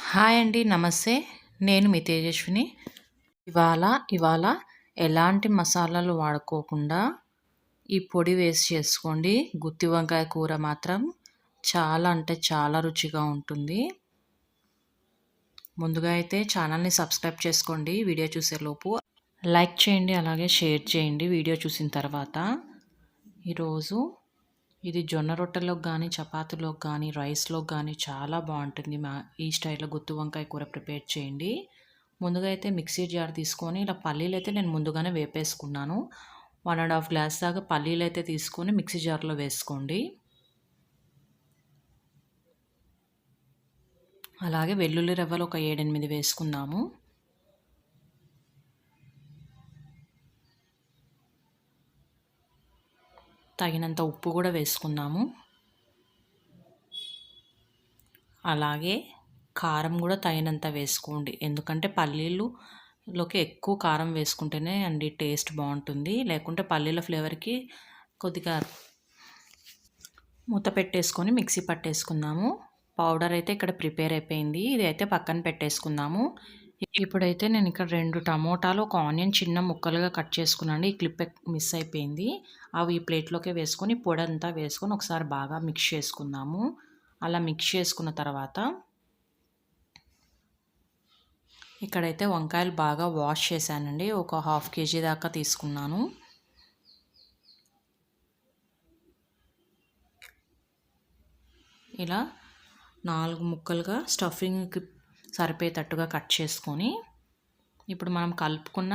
Hi అండి. నమస్తే. నేను మీ తేజస్విని. ఇవాళ ఎలాంటి మసాలాలు వాడుకోకుండా ఈ పొడి వేసి చేసుకోండి. గుత్తి వంకాయ కూర మాత్రం చాలా అంటే చాలా రుచిగా ఉంటుంది. ముందుగా అయితే ఛానల్ని సబ్స్క్రైబ్ చేసుకోండి. వీడియో చూసేలోపు లైక్ చేయండి, అలాగే షేర్ చేయండి వీడియో చూసిన తర్వాత. ఈరోజు ఇది జొన్న రొట్టెలోకి కానీ, చపాతీలోకి కానీ, రైస్లోకి కానీ చాలా బాగుంటుంది. ఈ స్టైల్లో గుత్తి వంకాయ కూర ప్రిపేర్ చేయండి. ముందుగా అయితే మిక్సీ జార్ తీసుకొని ఇలా పల్లీలు అయితే నేను ముందుగానే వేపేసుకున్నాను. 1.5 గ్లాస్ దాకా పల్లీలు అయితే తీసుకొని మిక్సీ జార్లో వేసుకోండి. అలాగే వెల్లుల్లి రెవ్వలు ఒక 7-8 వేసుకుందాము. తగినంత ఉప్పు కూడా వేసుకుందాము. అలాగే కారం కూడా తగినంత వేసుకోండి. ఎందుకంటే పల్లీలులోకి ఎక్కువ కారం వేసుకుంటేనే అండి టేస్ట్ బాగుంటుంది. లేకుంటే పల్లీల ఫ్లేవర్కి కొద్దిగా మూత పెట్టేసుకొని మిక్సీ పట్టేసుకుందాము. పౌడర్ అయితే ఇక్కడ ప్రిపేర్ అయిపోయింది. ఇది అయితే పక్కన పెట్టేసుకుందాము. ఇప్పుడైతే నేను ఇక్కడ 2 టమోటాలు, ఒక ఆనియన్ చిన్న ముక్కలుగా కట్ చేసుకున్నాను. ఈ క్లిప్ మిస్ అయిపోయింది. అవి ఈ ప్లేట్లోకి వేసుకొని పొడి అంతా వేసుకొని ఒకసారి బాగా మిక్స్ చేసుకుందాము. అలా మిక్స్ చేసుకున్న తర్వాత ఇక్కడైతే వంకాయలు బాగా వాష్ చేశానండి. ఒక 1/2 kg దాకా తీసుకున్నాను. ఇలా 4 ముక్కలుగా స్టఫింగ్కి సరిపోయేటట్టుగా కట్ చేసుకొని ఇప్పుడు మనం కలుపుకున్న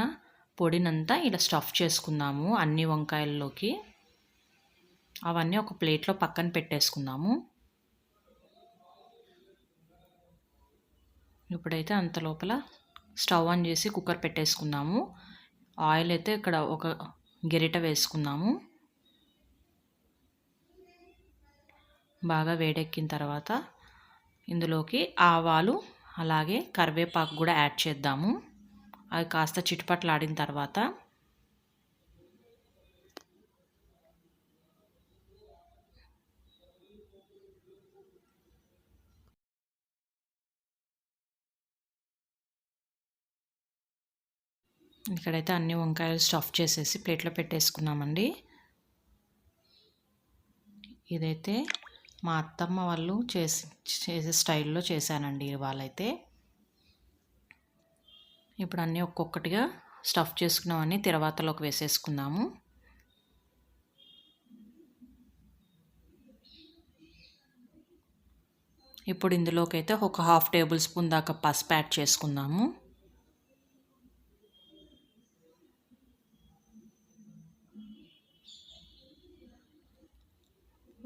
పొడినంతా ఇలా స్టఫ్ చేసుకుందాము అన్ని వంకాయల్లోకి. అవన్నీ ఒక ప్లేట్లో పక్కన పెట్టేసుకుందాము. ఇప్పుడైతే అంత లోపల స్టవ్ ఆన్ చేసి కుక్కర్ పెట్టేసుకుందాము. ఆయిల్ అయితే ఇక్కడ ఒక గరిట వేసుకుందాము. బాగా వేడెక్కిన తర్వాత ఇందులోకి ఆవాలు అలాగే కరివేపాకు కూడా యాడ్ చేద్దాము. అవి కాస్త చిటపటలాడిన తర్వాత ఇక్కడైతే అన్ని వంకాయలు స్టఫ్ చేసేసి ప్లేట్లో పెట్టేసుకున్నామండి. ఇదైతే మా అత్తమ్మ వాళ్ళు చేసే స్టైల్లో చేశానండి ఇవాళైతే. ఇప్పుడు అన్నీ ఒక్కొక్కటిగా స్టఫ్ చేసుకున్నామని తిరవాతలోకి వేసేసుకుందాము. ఇప్పుడు ఇందులోకి అయితే ఒక 1/2 టేబుల్ స్పూన్ దాకా పసుపు యాడ్ చేసుకుందాము.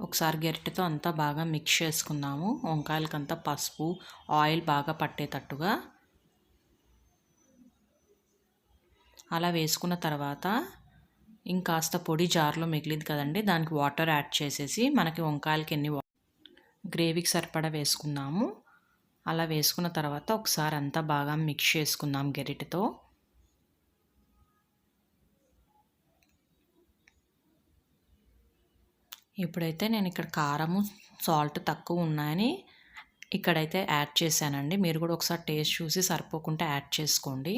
ఒకసారి గరిటెతో అంతా బాగా మిక్స్ చేసుకుందాము. వంకాయలకంతా పసుపు ఆయిల్ బాగా పట్టేటట్టుగా. అలా వేసుకున్న తర్వాత ఇంకాస్త పొడి జార్లో మిగిలింది కదండి, దానికి వాటర్ యాడ్ చేసేసి మనకి వంకాయలకి ఎన్ని గ్రేవీకి సరిపడా వేసుకుందాము. అలా వేసుకున్న తర్వాత ఒకసారి అంతా బాగా మిక్స్ చేసుకుందాం గరిటెతో. ఇప్పుడైతే నేను ఇక్కడ కారము సాల్ట్ తక్కువ ఉన్నాయని ఇక్కడైతే యాడ్ చేశానండి. మీరు కూడా ఒకసారి టేస్ట్ చూసి సరిపోకుంటే యాడ్ చేసుకోండి.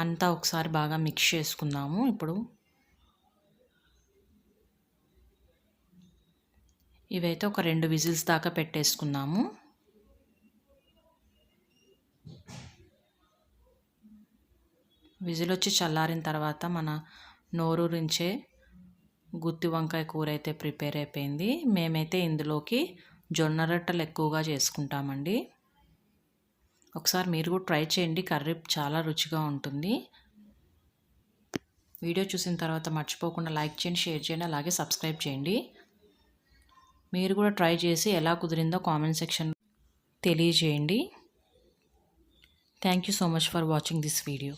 అంతా ఒకసారి బాగా మిక్స్ చేసుకుందాము. ఇప్పుడు ఇవైతే ఒక 2 విజిల్స్ దాకా పెట్టేసుకుందాము. విజిల్ వచ్చి చల్లారిన తర్వాత మన నోరూరించే గుత్తి వంకాయ కూర అయితే ప్రిపేర్ అయిపోయింది. మేమైతే ఇందులోకి జొన్న రొట్టెలు ఎక్కువగా చేసుకుంటామండి. ఒకసారి మీరు కూడా ట్రై చేయండి. కర్రీ చాలా రుచిగా ఉంటుంది. వీడియో చూసిన తర్వాత మర్చిపోకుండా లైక్ చేయండి, షేర్ చేయండి, అలాగే సబ్స్క్రైబ్ చేయండి. మీరు కూడా ట్రై చేసి ఎలా కుదిరిందో కామెంట్ సెక్షన్ తెలియజేయండి. Thank you so much for watching this video.